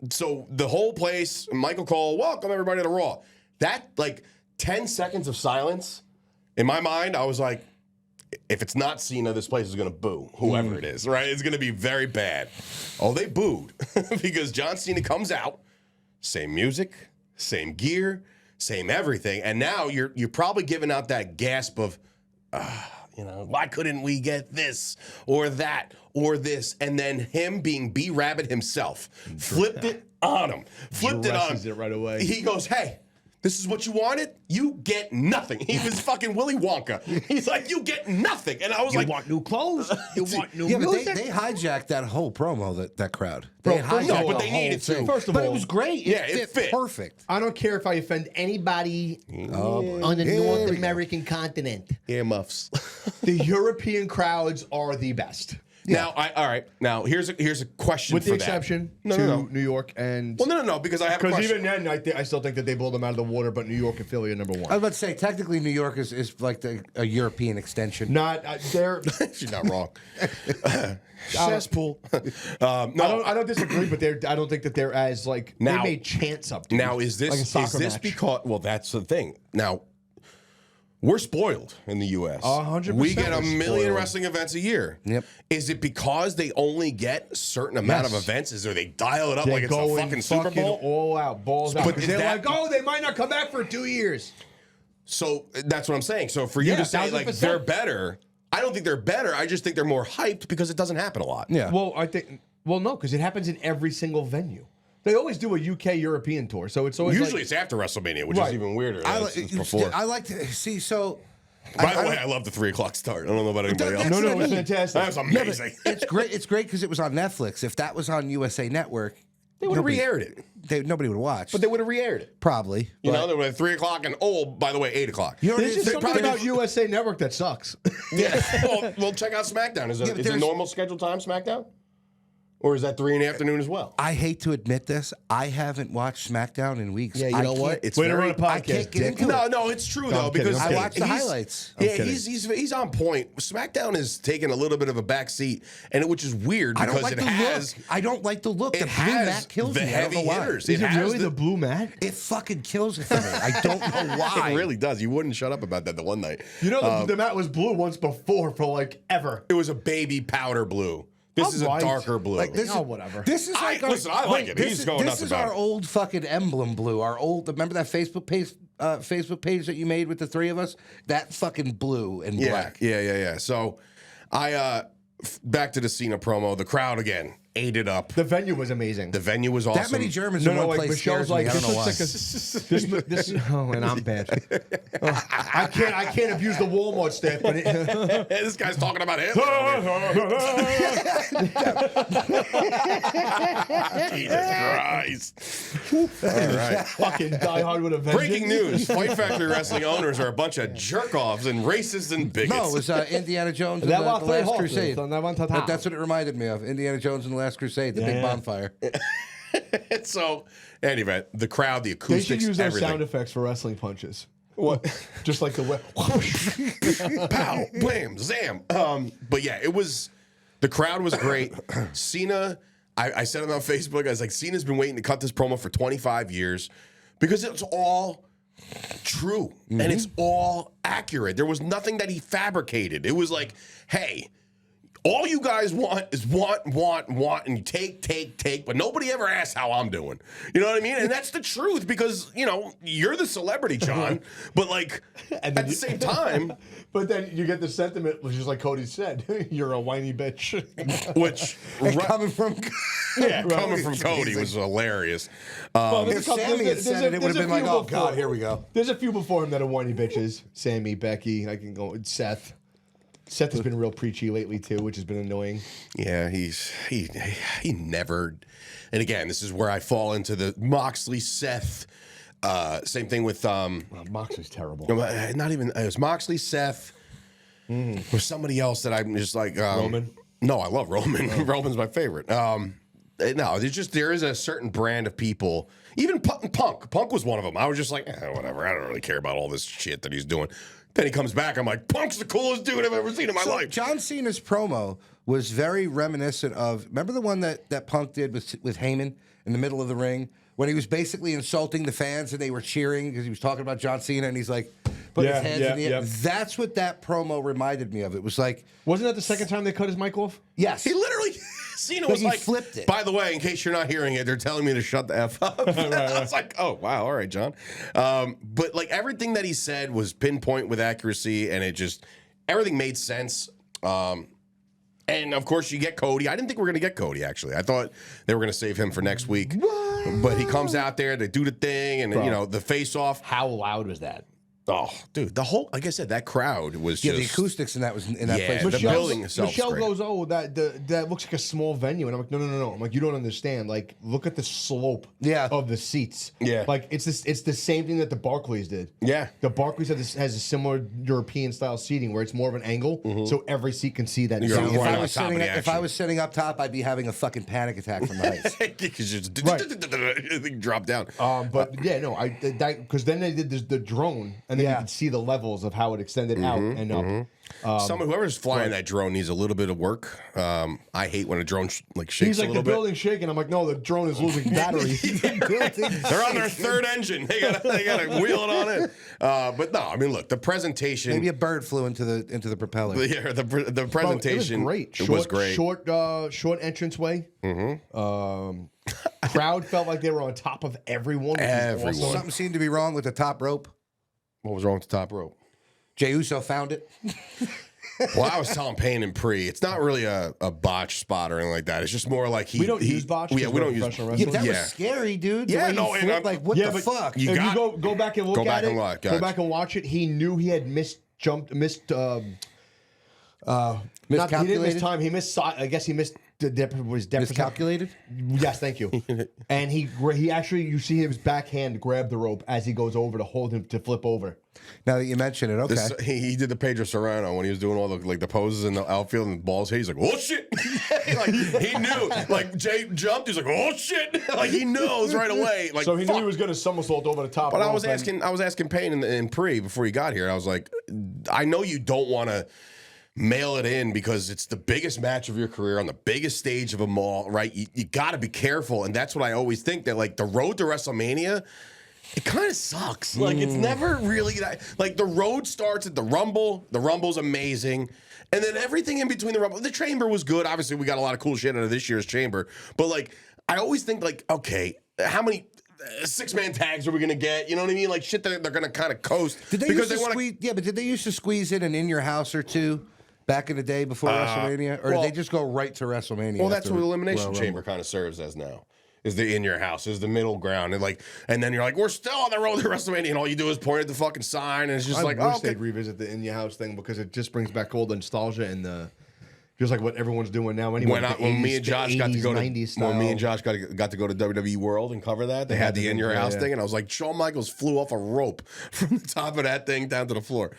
Speaker 1: so the whole place, Michael Cole, welcome everybody to Raw. That like 10 seconds of silence, in my mind, I was like, if it's not Cena, this place is going to boo whoever it is, right? It's going to be very bad. Oh, they booed because John Cena comes out, same music, same gear, same everything, and now you're probably giving out that gasp of, why couldn't we get this or that or this? And then him being B Rabbit himself flipped it on him,
Speaker 2: Dresses it right away.
Speaker 1: He goes, hey. This is what you wanted? You get nothing. He was fucking Willy Wonka. He's like, you get nothing. And I was like,
Speaker 2: want new clothes? You want new
Speaker 3: Yeah, but
Speaker 2: music?
Speaker 3: they hijacked that whole promo, that crowd.
Speaker 2: Bro,
Speaker 3: They
Speaker 2: first of
Speaker 3: hijacked
Speaker 2: all,
Speaker 1: but
Speaker 3: the
Speaker 1: they
Speaker 3: whole
Speaker 1: needed to.
Speaker 3: thing.
Speaker 2: First of
Speaker 3: but
Speaker 2: all-
Speaker 3: it was great.
Speaker 1: Yeah, it fit.
Speaker 3: perfect.
Speaker 2: I don't care if I offend anybody
Speaker 3: Oh,
Speaker 2: on the
Speaker 3: Here
Speaker 2: North
Speaker 3: we go.
Speaker 2: American continent.
Speaker 1: earmuffs.
Speaker 2: The European crowds are the best.
Speaker 1: Now, all right. Now, here's a question
Speaker 2: With
Speaker 1: for
Speaker 2: the
Speaker 1: that.
Speaker 2: exception
Speaker 1: No,
Speaker 2: to
Speaker 1: no.
Speaker 2: New York and...
Speaker 1: Well, no, because I have a
Speaker 2: Because
Speaker 1: question.
Speaker 2: even then, I still think that they blew them out of the water, but New York and Philly are number
Speaker 3: I was
Speaker 2: one.
Speaker 3: about to say, technically, New York is like a European extension.
Speaker 2: Not, they're...
Speaker 1: She's not wrong. Cesspool. No.
Speaker 2: I don't disagree, but I don't think that they're as, like...
Speaker 1: Now-
Speaker 2: they made chants up, dude.
Speaker 1: Now, is
Speaker 2: Like a
Speaker 1: this
Speaker 2: soccer match.
Speaker 1: because? Well, that's the thing. Now, we're spoiled in the U.S.
Speaker 2: 100%
Speaker 1: We get a
Speaker 2: we're
Speaker 1: million
Speaker 2: spoiled.
Speaker 1: wrestling events a year.
Speaker 3: Yep.
Speaker 1: Is it because they only get a certain amount of
Speaker 2: Yes.
Speaker 1: events? Is there they dial it up
Speaker 2: They're
Speaker 1: like it's a
Speaker 2: going
Speaker 1: fucking Super Bowl?
Speaker 2: all out, balls out.
Speaker 1: But
Speaker 2: Because
Speaker 1: is
Speaker 2: they're
Speaker 1: that-
Speaker 2: like, oh, they might not come back for 2 years.
Speaker 1: So that's what I'm saying. So for you
Speaker 2: Yeah,
Speaker 1: to say like
Speaker 2: 1000%.
Speaker 1: they're better, I don't think they're better. I just think they're more hyped because it doesn't happen a lot.
Speaker 3: Yeah.
Speaker 2: Well, no, because it happens in every single venue. They always do a UK European tour, so it's always
Speaker 1: Usually
Speaker 2: like,
Speaker 1: it's after WrestleMania, which is
Speaker 2: Right.
Speaker 1: even weirder.
Speaker 3: I,
Speaker 1: It's before.
Speaker 3: I like to see. So,
Speaker 1: By the way, I love the 3 o'clock start. I don't know about anybody else.
Speaker 3: That's
Speaker 2: no,
Speaker 3: what I
Speaker 2: it was
Speaker 3: mean.
Speaker 2: fantastic.
Speaker 1: That's
Speaker 3: Yeah, but
Speaker 1: amazing.
Speaker 3: it's great. It's great because it was on Netflix. If that was on USA Network,
Speaker 1: They would have
Speaker 3: nobody-
Speaker 1: re-aired it.
Speaker 3: nobody would watch.
Speaker 1: But they would have re-aired it.
Speaker 3: Probably.
Speaker 1: You
Speaker 3: but-
Speaker 1: know, they would have 3 o'clock and, by the way, 8 o'clock.
Speaker 3: You know what it
Speaker 2: There's
Speaker 3: is?
Speaker 2: just something
Speaker 1: probably
Speaker 2: about
Speaker 1: do-
Speaker 2: USA Network that sucks.
Speaker 1: Yeah. well, check out SmackDown. Is
Speaker 3: but
Speaker 1: it
Speaker 3: there's-
Speaker 1: normal scheduled time, SmackDown? Or is that 3 in the afternoon as well?
Speaker 3: I hate to admit this. I haven't watched SmackDown in weeks.
Speaker 1: Yeah, you
Speaker 3: I
Speaker 1: know what?
Speaker 3: can't-
Speaker 1: It's
Speaker 2: Way to
Speaker 1: very...
Speaker 2: run a podcast,
Speaker 3: I can't get
Speaker 2: dick.
Speaker 3: into it.
Speaker 1: No, it's true, though,
Speaker 2: I'm kidding,
Speaker 1: because
Speaker 2: I'm
Speaker 3: I
Speaker 2: kidding.
Speaker 3: watched the
Speaker 1: he's-
Speaker 3: highlights.
Speaker 1: Yeah,
Speaker 2: kidding.
Speaker 1: he's on point. SmackDown is taking a little bit of a back seat, which is weird
Speaker 3: I
Speaker 1: because
Speaker 3: don't like
Speaker 1: it
Speaker 3: the
Speaker 1: has
Speaker 3: look. I don't like the look.
Speaker 1: it
Speaker 3: The blue
Speaker 1: has
Speaker 3: mat kills
Speaker 1: the
Speaker 3: me. I don't
Speaker 1: heavy
Speaker 3: know why.
Speaker 1: hitters.
Speaker 2: Is it
Speaker 1: has
Speaker 2: really the blue mat?
Speaker 3: It fucking kills it for me. I don't know why.
Speaker 1: It really does. You wouldn't shut up about that the one night.
Speaker 2: You know, the mat was blue once before for like ever.
Speaker 1: It was a baby powder blue. This is a
Speaker 2: Alright.
Speaker 1: darker blue.
Speaker 3: Like this,
Speaker 2: Oh, whatever.
Speaker 3: This is like
Speaker 1: listen, I like it.
Speaker 3: This
Speaker 1: He's
Speaker 3: is,
Speaker 1: going
Speaker 3: this
Speaker 1: nuts
Speaker 3: is
Speaker 1: about
Speaker 3: our
Speaker 1: it.
Speaker 3: old fucking emblem blue. Our old. Remember that Facebook page that you made with the 3 of us? That fucking blue and black.
Speaker 1: Yeah. So, back to the Cena promo. The crowd again ate it up.
Speaker 2: The venue was amazing.
Speaker 1: The venue was awesome.
Speaker 3: That many Germans
Speaker 2: No,
Speaker 3: in
Speaker 2: no,
Speaker 3: one
Speaker 2: like
Speaker 3: place
Speaker 2: Michelle's
Speaker 3: scares me.
Speaker 2: like,
Speaker 3: I don't know why.
Speaker 2: this looks like this. Oh, and I'm bad. I can't abuse the Walmart staff, but
Speaker 1: This guy's talking about him. Jesus Christ. All right.
Speaker 2: fucking Die Hard with a vengeance.
Speaker 1: Breaking news. Fight Factory Wrestling owners are a bunch of jerk-offs and racists and bigots.
Speaker 3: No, it was Indiana Jones and
Speaker 2: That
Speaker 3: the
Speaker 2: was
Speaker 3: Last
Speaker 2: very
Speaker 3: Crusade.
Speaker 2: hot. That one total.
Speaker 3: That's what it reminded me of. Indiana Jones and the Last Crusade, the big
Speaker 2: Yeah.
Speaker 3: bonfire.
Speaker 1: So, anyway, the crowd, the
Speaker 2: They
Speaker 1: acoustics,
Speaker 2: should use those
Speaker 1: everything.
Speaker 2: sound effects for wrestling punches.
Speaker 1: What?
Speaker 2: Just like the whoosh.
Speaker 1: Pow, blam, zam. But yeah, the crowd was great. Cena, I said it on Facebook, I was like, Cena's been waiting to cut this promo for 25 years because it's all true and it's all accurate. There was nothing that he fabricated. It was like, hey, all you guys want is want, and you take, but nobody ever asks how I'm doing. You know what I mean? And that's the truth because, you're the celebrity, John, but like, at the same time.
Speaker 2: But then you get the sentiment, which is like Cody said, you're a whiny bitch.
Speaker 1: Which,
Speaker 3: Coming from
Speaker 1: coming from Cody was hilarious.
Speaker 2: Well, there's
Speaker 3: if
Speaker 2: a couple-
Speaker 3: Sammy had
Speaker 2: there's
Speaker 3: said
Speaker 2: a-
Speaker 3: it, it would
Speaker 2: there's
Speaker 3: have
Speaker 2: a
Speaker 3: been like,
Speaker 2: few
Speaker 3: oh
Speaker 2: before.
Speaker 3: god, here we go.
Speaker 2: There's a few before him that are whiny bitches. Sammy, Becky, I can go. Seth. Seth has been real preachy lately too, which has been annoying.
Speaker 1: Yeah, he never. And again, this is where I fall into the Moxley Seth. Same thing with
Speaker 2: Well, Moxley's terrible.
Speaker 1: not even it was Moxley Seth. Or somebody else that I'm just like
Speaker 2: Roman.
Speaker 1: No, I love Roman. Roman's my favorite. No, there is a certain brand of people. Even Punk. Punk was one of them. I was just like, whatever. I don't really care about all this shit that he's doing. Then he comes back. I'm like, Punk's the coolest dude I've ever seen in my life.
Speaker 3: John Cena's promo was very reminiscent of. Remember the one that Punk did with Heyman in the middle of the ring when he was basically insulting the fans and they were cheering because he was talking about John Cena and he's like. Put his hands in the air. That's what that promo reminded me of. It was like...
Speaker 2: Wasn't that the second time they cut his mic off?
Speaker 3: Yes.
Speaker 1: He literally... Cena was like...
Speaker 3: flipped it.
Speaker 1: By the way, in case you're not hearing it, they're telling me to shut the F up. I was like, oh, wow. All right, John. But like everything that he said was pinpoint with accuracy and it just... Everything made sense. And of course, you get Cody. I didn't think we were going to get Cody, actually. I thought they were going to save him for next week. What? But he comes out there, they do the thing, and, the face-off.
Speaker 4: How loud was that?
Speaker 1: Oh, dude, the whole, like I said, that crowd was just...
Speaker 3: the acoustics in that place.
Speaker 1: The building itself.
Speaker 2: Michelle goes, that looks like a small venue. And I'm like, no. I'm like, you don't understand. Like, look at the slope of the seats.
Speaker 1: Yeah.
Speaker 2: Like, it's the same thing that the Barclays did.
Speaker 1: Yeah.
Speaker 2: The Barclays has a similar European-style seating where it's more of an angle, so every seat can see that.
Speaker 3: If I was sitting up top, I'd be having a fucking panic attack from the heights.
Speaker 1: Because you just drop down.
Speaker 2: Because then they did the drone, and then you could see the levels of how it extended out and up.
Speaker 1: Whoever's flying that drone needs a little bit of work. I hate when a drone shakes
Speaker 2: He's like,
Speaker 1: a little
Speaker 2: the building's shaking. I'm like, no, the drone is losing battery.
Speaker 1: They're on their third engine. They gotta wheel it on in. But no, I mean, look, the presentation.
Speaker 3: Maybe a bird flew into the propeller.
Speaker 1: Yeah, the presentation.
Speaker 2: Bro, it was great.
Speaker 1: It was great.
Speaker 2: Short entranceway. Crowd felt like they were on top of everyone.
Speaker 1: Everyone.
Speaker 3: Something seemed to be wrong with the top rope.
Speaker 1: What was wrong with the top rope?
Speaker 3: Jey Uso found it.
Speaker 1: Well, I was telling Payne and Pre, it's not really a botch spot or anything like that. It's just more like
Speaker 2: we don't use botch.
Speaker 1: Yeah, we don't use.
Speaker 3: Yeah, that was scary, dude.
Speaker 1: Yeah, no,
Speaker 3: and like what the fuck?
Speaker 2: You go back and look at it. Go back and watch it. He knew he had missed. He didn't miss time. He missed. I guess he missed. Was
Speaker 3: miscalculated?
Speaker 2: Yes, thank you. And he actually, you see his backhand grab the rope as he goes over to hold him to flip over.
Speaker 3: Now that you mention it, okay.
Speaker 1: He did the Pedro Serrano when he was doing all the poses in the outfield and the balls hit. He's like, oh shit! He knew. Like Jay jumped. He's like, oh shit! Like he knows right away. Like
Speaker 2: so he knew he was going to somersault over the top.
Speaker 1: But I was asking Payne and Pre before he got here. I was like, I know you don't want to mail it in because it's the biggest match of your career on the biggest stage of them all, right? You got to be careful, and that's what I always think, that like the road to WrestleMania, it kind of sucks. Like it's never really like the road starts at the Rumble. The Rumble's amazing, and then everything in between the Rumble. The Chamber was good. Obviously, we got a lot of cool shit out of this year's Chamber, but like I always think like, okay, how many 6-man tags are we gonna get? You know what I mean? Like shit that they're gonna kind of coast.
Speaker 3: Did they used to squeeze? Yeah, but did they used to squeeze in your house or two? Back in the day before WrestleMania? Or did they just go right to WrestleMania?
Speaker 1: Well, that's what the Elimination Chamber kind of serves as now. Is the in your house, is the middle ground. And then you're like, we're still on the road to WrestleMania, and all you do is point at the fucking sign, and it's just
Speaker 2: I wish
Speaker 1: okay.
Speaker 2: they'd revisit the in your house thing because it just brings back all the nostalgia and just like what everyone's doing now anyway.
Speaker 1: When me and Josh got to go to WWE World and cover that, they had the in your house thing, and I was like, Shawn Michaels flew off a rope from the top of that thing down to the floor.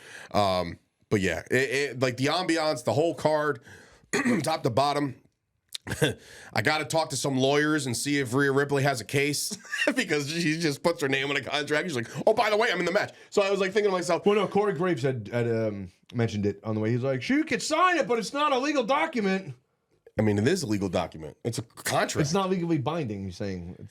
Speaker 1: But yeah, like the ambiance, the whole card, top to bottom. I got to talk to some lawyers and see if Rhea Ripley has a case because she just puts her name on a contract. She's like, oh, by the way, I'm in the match. So I was like thinking to myself.
Speaker 2: Well, no, Corey Graves had mentioned it on the way. He's like, she could sign it, but it's not a legal document.
Speaker 1: I mean, it is a legal document. It's a contract.
Speaker 2: It's not legally binding, you're saying.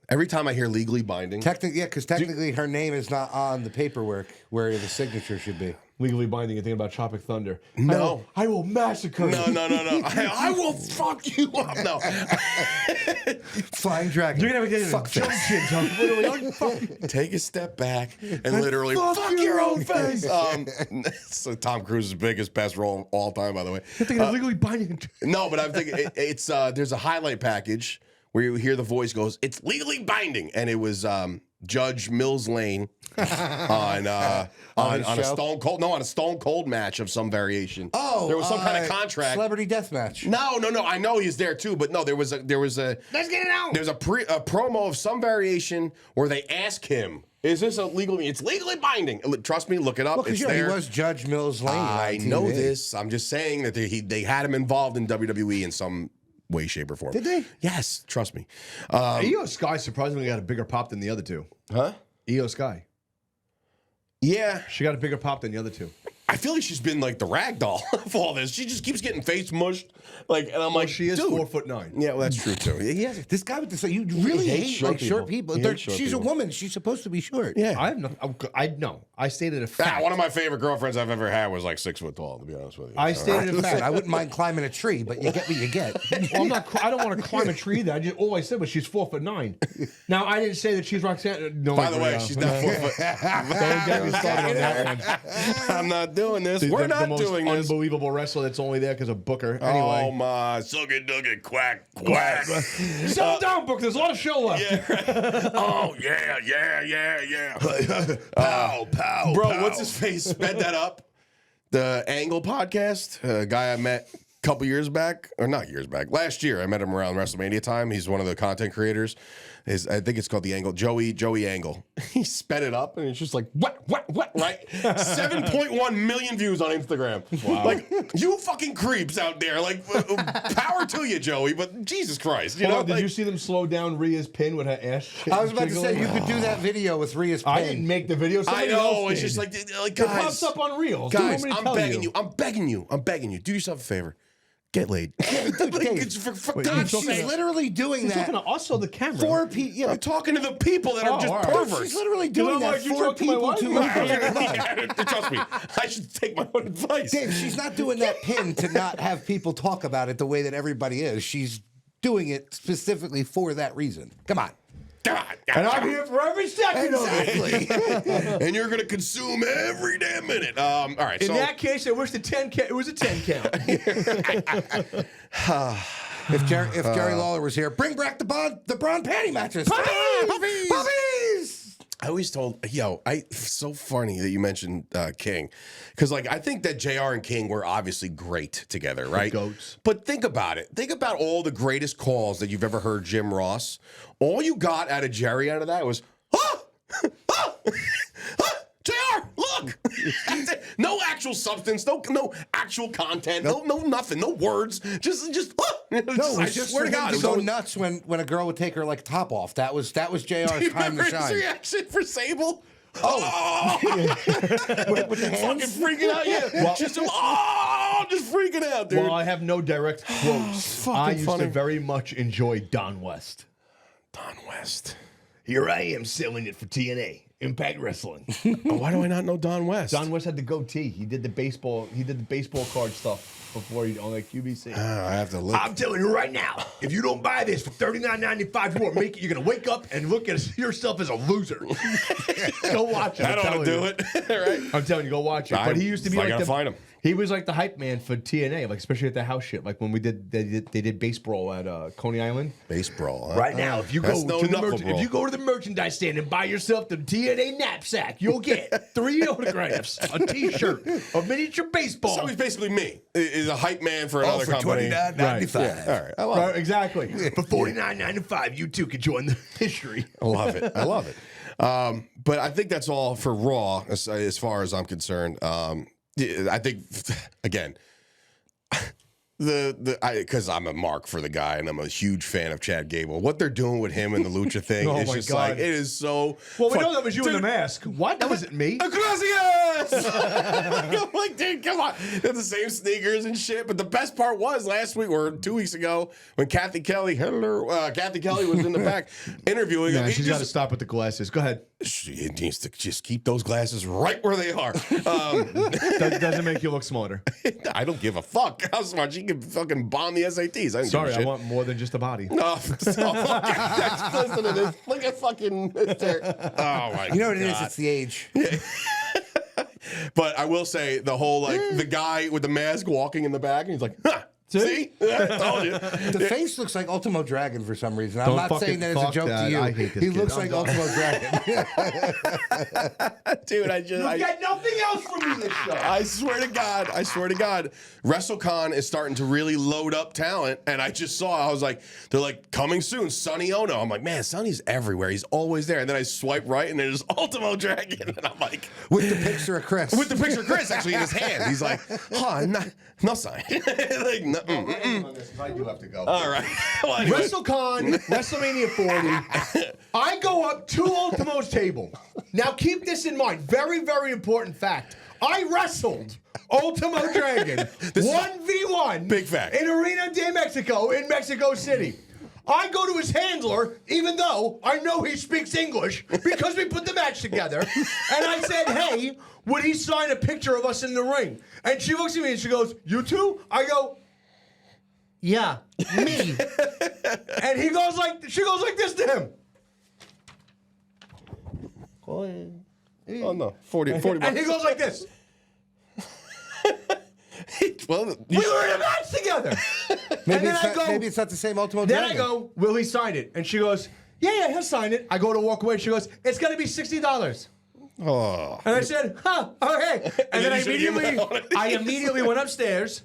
Speaker 1: Every time I hear legally binding.
Speaker 3: Because technically her name is not on the paperwork where the signature should be.
Speaker 2: Legally binding, you're thinking about Tropic Thunder.
Speaker 1: No.
Speaker 2: I will massacre you.
Speaker 1: No. I will fuck you up. No.
Speaker 3: Flying Dragon.
Speaker 2: You're going to have to get a
Speaker 1: Take a step back and literally fuck your own face. So Tom Cruise's biggest best role of all time, by the way.
Speaker 2: You're thinking of legally binding.
Speaker 1: No, but I'm thinking it's there's a highlight package where you hear the voice goes, it's legally binding. And it was Judge Mills Lane on a Stone Cold match of some variation.
Speaker 3: Oh,
Speaker 1: there was some kind of contract.
Speaker 3: Celebrity death match.
Speaker 1: No. I know he's there too, but no, there was a. Let's get it out. There's a promo of some variation where they ask him Is this a legal? It's legally binding. Trust me, look it up. It's there.
Speaker 3: He was Judge Mills Lane.
Speaker 1: I know this. I'm just saying that they had him involved in WWE in some way, shape, or form.
Speaker 3: Did they?
Speaker 1: Yes, trust me.
Speaker 2: Io Sky surprisingly got a bigger pop than the other two.
Speaker 1: Huh?
Speaker 2: Io Sky.
Speaker 1: Yeah.
Speaker 2: She got a bigger pop than the other two.
Speaker 1: I feel like she's been like the rag doll of all this. She just keeps getting face mushed. Like, and I'm like,
Speaker 2: She is
Speaker 1: dude.
Speaker 2: 4'9".
Speaker 1: Yeah, well, that's true too.
Speaker 3: This guy with the you really hate like short people. She's a woman. She's supposed to be short.
Speaker 1: Yeah.
Speaker 2: I have no. I stated a fact.
Speaker 1: One of my favorite girlfriends I've ever had was like 6 foot tall. To be honest with you,
Speaker 2: I stated a
Speaker 3: Listen,
Speaker 2: fact.
Speaker 3: I wouldn't mind climbing a tree, but you get what you get.
Speaker 2: Well, I'm not. I don't want to climb a tree. Either. All I said was she's 4'9". Now I didn't say that she's Roxanne. No,
Speaker 1: By the way, she's not 4 foot.
Speaker 2: Don't get me started on that one.
Speaker 1: I'm not doing this. We're not
Speaker 2: the
Speaker 1: doing
Speaker 2: most
Speaker 1: this.
Speaker 2: unbelievable wrestler that's only there because of Booker. Anyway,
Speaker 1: Oh my, suck it, dug it, quack, quack.
Speaker 2: settle down, Booker. There's a lot of show left.
Speaker 1: Yeah. Oh yeah.
Speaker 2: Pow, pow,
Speaker 1: Bro,
Speaker 2: pow.
Speaker 1: what's his face? Sped that up. The Angle podcast, a guy I met a couple years back, or not years back, last year. I met him around WrestleMania time. He's one of the content creators. I think it's called the Angle. Joey Angle. He sped it up, and it's just like what, right? 7.1 million views on Instagram. Wow. Like you fucking creeps out there. Like power to you, Joey. But Jesus Christ, you know.
Speaker 2: Did you see them slow down Rhea's pin with her ass?
Speaker 3: I was about to say you could do that video with Rhea's pin.
Speaker 2: I didn't make the video.
Speaker 1: I know. It's just like
Speaker 2: it
Speaker 1: guys.
Speaker 2: pops up on Reels.
Speaker 1: Guys,
Speaker 2: Do you want
Speaker 1: I'm
Speaker 2: me to
Speaker 1: begging you. I'm begging you. Do yourself a favor. Get laid.
Speaker 3: Dude,
Speaker 1: God's
Speaker 3: she's
Speaker 1: sake.
Speaker 3: literally doing
Speaker 2: You're
Speaker 3: that.
Speaker 2: talking to us or the camera?
Speaker 3: Four people. Yeah,
Speaker 1: I'm talking to the people that are just
Speaker 2: all right.
Speaker 1: perverts.
Speaker 3: she's literally doing that.
Speaker 2: like you
Speaker 3: Four
Speaker 2: talk to my
Speaker 3: people
Speaker 2: wife?
Speaker 3: to
Speaker 1: Yeah, trust me, I should take my own advice.
Speaker 3: Dave, she's not doing that pin to not have people talk about it the way that everybody is. She's doing it specifically for that reason. Come on.
Speaker 2: And I'm here for every second of it.
Speaker 3: Exactly.
Speaker 1: And you're gonna consume every damn minute. All right.
Speaker 2: In
Speaker 1: So
Speaker 2: that case, it was the 10 count. It was a 10 count.
Speaker 3: If Jerry Lawler was here, bring back the Braun panty mattress. Puppies!
Speaker 1: I always told, it's so funny that you mentioned King, because like I think that JR and King were obviously great together, right?
Speaker 2: Goats.
Speaker 1: But think about it. Think about all the greatest calls that you've ever heard Jim Ross. All you got out of Jerry out of that was, JR, look. No actual substance, no actual content, no nothing, no words. Just
Speaker 3: No,
Speaker 1: I
Speaker 3: it's just
Speaker 1: swear
Speaker 3: for
Speaker 1: to
Speaker 3: him
Speaker 1: God,
Speaker 3: to
Speaker 1: it
Speaker 3: go
Speaker 1: was
Speaker 3: nuts when a girl would take her like top off. That was JR's
Speaker 1: Do you
Speaker 3: time to
Speaker 1: remember his
Speaker 3: shine.
Speaker 1: reaction for Sable?
Speaker 3: With the hands?
Speaker 1: Fucking freaking out, yeah. Just freaking out, dude.
Speaker 2: Well, I have no direct quotes. I used
Speaker 1: funny.
Speaker 2: to very much enjoy Don West.
Speaker 1: Don West.
Speaker 2: Here I am selling it for TNA. Impact Wrestling.
Speaker 1: Why do I not know Don West?
Speaker 2: Don West had the goatee. He did the baseball card stuff before he on like QVC.
Speaker 1: I have to look.
Speaker 2: I'm telling you right now, if you don't buy this for $39.95, you won't make it. You're gonna wake up and look at yourself as a loser. Go watch it.
Speaker 1: I don't want to do it. Right?
Speaker 2: I'm telling you, go watch it. But he used to be
Speaker 1: I
Speaker 2: like
Speaker 1: gotta find him.
Speaker 2: He was like the hype man for TNA, like especially at the house shit. Like when they did baseball at Coney Island.
Speaker 1: Base brawl. Huh?
Speaker 2: Right now, if you
Speaker 1: That's
Speaker 2: go
Speaker 1: no
Speaker 2: to the
Speaker 1: knuckle brawl.
Speaker 2: if you go to the merchandise stand and buy yourself the TNA knapsack, you'll get 3 autographs, a T-shirt, a miniature baseball.
Speaker 1: So he's basically me. Is a hype man for another company.
Speaker 3: $29.95.
Speaker 1: Yeah. All right. I love
Speaker 2: Right,
Speaker 1: it.
Speaker 2: exactly. For $49.95, you too can join the history.
Speaker 1: I love it. I love it. But I think that's all for Raw as far as I'm concerned. I think again, because I'm a mark for the guy and I'm a huge fan of Chad Gable. What they're doing with him and the lucha thing
Speaker 2: Oh
Speaker 1: is
Speaker 2: my
Speaker 1: just
Speaker 2: God.
Speaker 1: like it is so.
Speaker 2: Well, we
Speaker 1: fun.
Speaker 2: know that was you in the
Speaker 1: Dude,
Speaker 2: mask. What? That wasn't me.
Speaker 1: Gracias! I'm like, dude, come on. They're the same sneakers and shit. But the best part was last week or 2 weeks ago when Kathy Kelly was in the back interviewing him.
Speaker 2: Yeah,
Speaker 1: He
Speaker 2: she's
Speaker 1: just-
Speaker 2: got to stop with the glasses. Go ahead.
Speaker 1: She needs to just keep those glasses right where they are.
Speaker 2: That doesn't make you look smarter.
Speaker 1: I don't give a fuck how smart she can fucking bomb the SATs. I don't
Speaker 2: Sorry,
Speaker 1: give a
Speaker 2: I
Speaker 1: shit.
Speaker 2: want more than just a body.
Speaker 1: No, listen to this. Look at fucking. Oh my god.
Speaker 3: You know what it is? It's the age.
Speaker 1: But I will say the whole like the guy with the mask walking in the back, and he's like, huh, See? I told you.
Speaker 3: The face looks like Ultimo Dragon for some reason. I'm
Speaker 2: Don't
Speaker 3: not
Speaker 2: fucking
Speaker 3: saying that as a
Speaker 2: fuck
Speaker 3: joke
Speaker 2: that.
Speaker 3: to you.
Speaker 2: I hate this
Speaker 3: He
Speaker 2: kid.
Speaker 3: looks
Speaker 2: I'm
Speaker 3: like
Speaker 2: done.
Speaker 3: Ultimo Dragon.
Speaker 1: Dude, I just...
Speaker 2: You get nothing else from me this show.
Speaker 1: I swear to God, WrestleCon is starting to really load up talent, and I just saw, I was like, they're like, coming soon, Sonny Ono. I'm like, man, Sonny's everywhere. He's always there. And then I swipe right, and there's Ultimo Dragon, and I'm like...
Speaker 3: With the picture of Chris.
Speaker 1: With the picture of Chris, actually, in his hand. He's like, no sign. Like, no,
Speaker 2: I do have to go.
Speaker 1: all right. Well, anyway.
Speaker 2: WrestleCon, WrestleMania 40. I go up to Ultimo's table. Now keep this in mind. Very, very important fact. I wrestled Ultimo Dragon 1v1
Speaker 1: big fact.
Speaker 2: in Arena de Mexico in Mexico City. I go to his handler, even though I know he speaks English, because we put the match together. And I said, hey, would he sign a picture of us in the ring? And she looks at me and she goes, you two? I go, yeah, me. And she goes like this to him.
Speaker 1: Oh, no. 40
Speaker 2: And he goes like this.
Speaker 1: Well,
Speaker 2: We were in a match together.
Speaker 3: Maybe,
Speaker 2: then
Speaker 3: it's
Speaker 2: I
Speaker 3: not,
Speaker 2: go-
Speaker 3: maybe it's not the same Ultimo
Speaker 2: Then
Speaker 3: Dragon.
Speaker 2: I go, will he sign it? And she goes, yeah, he'll sign it. I go to walk away. She goes, it's going to be $60.
Speaker 1: oh.
Speaker 2: And I said, huh, okay. And then
Speaker 1: you should've given that
Speaker 2: I immediately went upstairs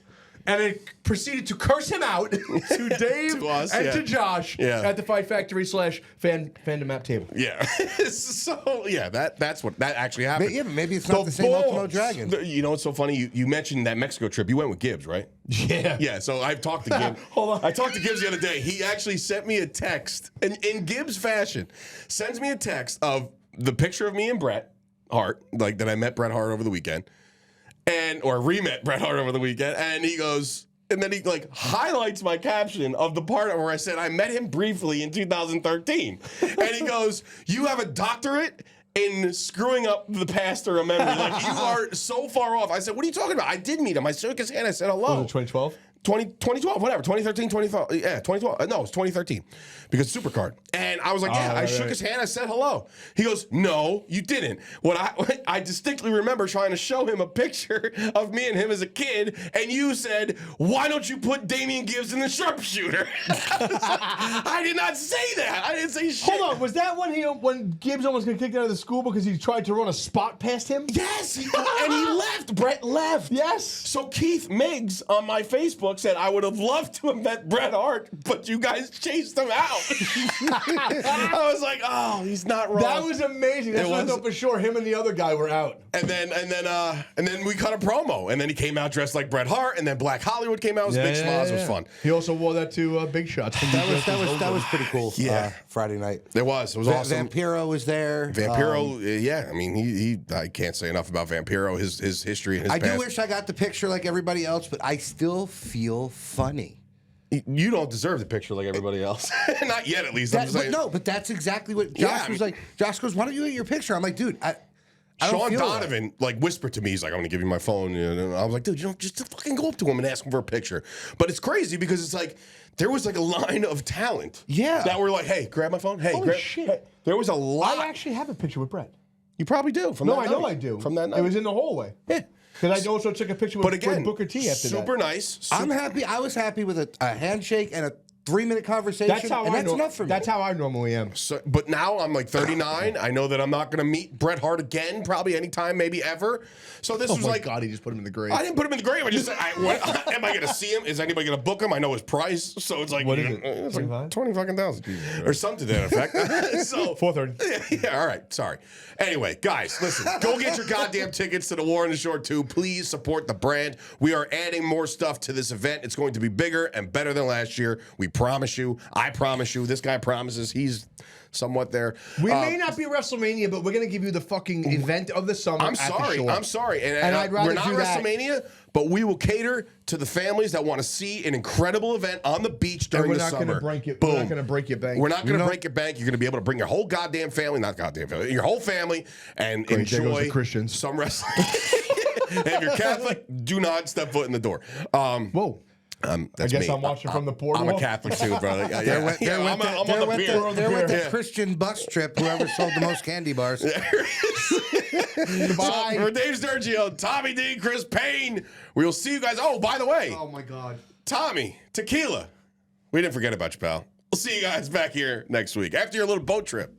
Speaker 2: and I proceeded to curse him out to Dave
Speaker 1: To us,
Speaker 2: and
Speaker 1: yeah.
Speaker 2: to Josh
Speaker 1: Yeah.
Speaker 2: at the Fight Factory / FandomApp App table.
Speaker 1: Yeah. So, yeah, that actually happened.
Speaker 3: Yeah, but maybe it's not the same Ultimo Dragon.
Speaker 1: You know what's so funny? You mentioned that Mexico trip. You went with Gibbs, right?
Speaker 2: Yeah.
Speaker 1: Yeah, so I've talked to Gibbs.
Speaker 2: Hold on.
Speaker 1: I talked to Gibbs the other day. He actually sent me a text, and in Gibbs fashion, sends me a text of the picture of me and Bret Hart, like that I met Bret Hart over the weekend, or re-met Bret Hart over the weekend, and he goes, and then he like highlights my caption of the part where I said I met him briefly in 2013, and he goes, "You have a doctorate in screwing up the past or a memory. Like you are so far off." I said, "What are you talking about? I did meet him. I shook his hand. I said hello."
Speaker 2: Was it 2012?
Speaker 1: 2012, whatever, 2013, 2012, yeah, 2012, no, it's 2013, because Supercard. And I was like, yeah, I shook his hand, I said hello. He goes, no, you didn't. I distinctly remember trying to show him a picture of me and him as a kid, and you said, why don't you put Damian Gibbs in the sharpshooter? I did not say that. I didn't say shit.
Speaker 2: Hold on, was that when Gibbs almost got kicked out of the school because he tried to run a spot past him?
Speaker 1: Yes, and he left. Brett left.
Speaker 2: Yes.
Speaker 1: So Keith Miggs on my Facebook said, I would have loved to have met Bret Hart, but you guys chased him out. I was like, oh, he's not wrong.
Speaker 2: That was amazing. That's when I thought for sure him and the other guy were out.
Speaker 1: And then we cut a promo, and then he came out dressed like Bret Hart, and then Black Hollywood came out. It was big schmoz. It was fun.
Speaker 2: He also wore that to Big Shots.
Speaker 3: That was pretty cool.
Speaker 1: Yeah.
Speaker 3: Friday night.
Speaker 1: It was awesome.
Speaker 3: Vampiro was there.
Speaker 1: Vampiro, yeah. I mean, I can't say enough about Vampiro. His history and his
Speaker 3: I
Speaker 1: past.
Speaker 3: do wish I got the picture like everybody else, but I still feel funny.
Speaker 1: You don't deserve the picture like everybody else. Not yet, at least. I'm just saying.
Speaker 3: But that's exactly what Josh was like. Josh goes, "Why don't you get your picture?" I'm like, "Dude, I don't
Speaker 1: Sean
Speaker 3: feel
Speaker 1: Donovan like whispered to me, he's like, I'm gonna give you my phone. And I was like, dude, you don't just fucking go up to him and ask him for a picture. But it's crazy because it's like there was like a line of talent.
Speaker 3: Yeah.
Speaker 1: That were like, hey, grab my phone. Hey,
Speaker 2: Holy shit.
Speaker 1: Hey. There was a lot.
Speaker 2: I actually have a picture with Brett.
Speaker 1: You probably do. From
Speaker 2: No,
Speaker 1: that
Speaker 2: I know
Speaker 1: night.
Speaker 2: I do.
Speaker 1: From that night.
Speaker 2: It was in the hallway.
Speaker 1: Yeah.
Speaker 2: Because I also took a picture with Booker T after that.
Speaker 1: super nice.
Speaker 3: I'm happy. I was happy with a handshake and a 3-minute conversation.
Speaker 2: That's how
Speaker 3: that's enough for me.
Speaker 2: That's how I normally am.
Speaker 1: So, but now I'm like 39. I know that I'm not going to meet Bret Hart again, probably anytime, maybe ever. So this was like,
Speaker 2: God, he just put him in the grave.
Speaker 1: I didn't put him in the grave. I just said, am I going to see him? Is anybody going to book him? I know his price. So it's like,
Speaker 2: What is it?
Speaker 1: It's
Speaker 2: 25?
Speaker 1: like 20 fucking thousand or something to that effect. So
Speaker 2: 430.
Speaker 1: Yeah, all right. Sorry. Anyway, guys, listen. Go get your goddamn tickets to the War in the Shore 2. Please support the brand. We are adding more stuff to this event. It's going to be bigger and better than last year. We promise you. I promise you. This guy promises. He's somewhat there.
Speaker 2: We may not be WrestleMania, but we're going to give you the fucking event of the summer.
Speaker 1: I'm
Speaker 2: at
Speaker 1: sorry.
Speaker 2: the Shore.
Speaker 1: I'm sorry.
Speaker 2: And I'd rather
Speaker 1: we're not
Speaker 2: do that.
Speaker 1: WrestleMania, but we will cater to the families that want to see an incredible event on the beach during the summer.
Speaker 2: We're not going to break your bank.
Speaker 1: We're not going to break your bank. You're going to be able to bring your whole goddamn family, not goddamn family, your whole family, and
Speaker 2: There goes
Speaker 1: enjoy
Speaker 2: the Christians.
Speaker 1: some wrestling. And if you're Catholic, do not step foot in the door.
Speaker 2: Whoa.
Speaker 1: That's
Speaker 2: I guess
Speaker 1: me.
Speaker 2: I'm watching from the boardwalk.
Speaker 1: I'm a Catholic too, brother. Yeah,
Speaker 3: There went
Speaker 1: I'm on the pier.
Speaker 3: there went the
Speaker 1: Yeah.
Speaker 3: Christian bus trip. Whoever sold the most candy bars.
Speaker 2: Goodbye.
Speaker 1: For Dave Sturchio, Tommy Dee, Chris Payne, we will see you guys. Oh, by the way.
Speaker 2: Oh, my God.
Speaker 1: Tommy, Tequila. We didn't forget about you, pal. We'll see you guys back here next week after your little boat trip.